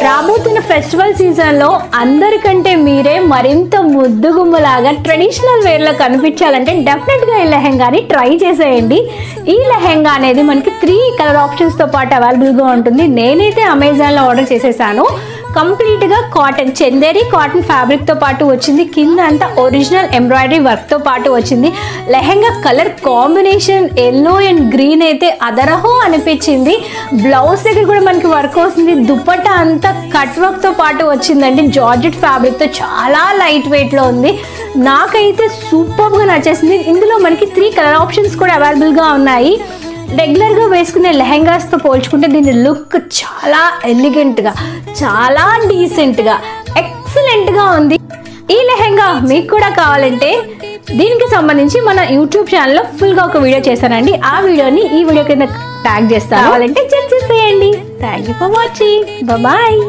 రాబోతున్న ఫెస్టివల్ సీజన్లో అందరికంటే మీరే మరింత ముద్దుగుమ్మలాగా ట్రెడిషనల్ వేర్లో కనిపించాలంటే డెఫినెట్గా ఈ లెహెంగాని ట్రై చేసేయండి. ఈ లెహెంగా అనేది మనకి 3 కలర్ ఆప్షన్స్తో పాటు అవైలబుల్గా ఉంటుంది. నేనైతే అమెజాన్లో ఆర్డర్ చేసేసాను. కంప్లీట్గా కాటన్, చందేరి కాటన్ ఫ్యాబ్రిక్తో పాటు వచ్చింది. కింద అంతా ఒరిజినల్ ఎంబ్రాయిడరీ వర్క్తో పాటు వచ్చింది. Lehenga colour combination yellow and green అయితే అదరహో అనిపించింది. బ్లౌజ్ దగ్గర కూడా మనకి వర్క్ వస్తుంది. దుపట్టా అంతా కట్ వర్క్తో పాటు వచ్చిందండి. జార్జెట్ ఫ్యాబ్రిక్తో చాలా లైట్ వెయిట్లో ఉంది. నాకైతే సూపర్గా నచ్చేసింది. ఇందులో మనకి 3 కలర్ ఆప్షన్స్ కూడా అవైలబుల్గా ఉన్నాయి. రెగ్యులర్గా వేసుకునే లెహెంగాస్తో పోల్చుకుంటే దీని లుక్ చాలా ఎలిగెంట్గా, చాలా డీసెంట్గా, ఎక్సలెంట్గా ఉంది. ఈ లెహెంగా మీకు కూడా కావాలంటే దీనికి సంబంధించి మన యూట్యూబ్ ఛానల్లో ఫుల్గా ఒక వీడియో చేశానండి. ఆ వీడియోని ఈ వీడియో కింద ట్యాగ్ చేస్తాను. కావాలంటే చెక్ చేసేయండి. Thank you for watching. Bye.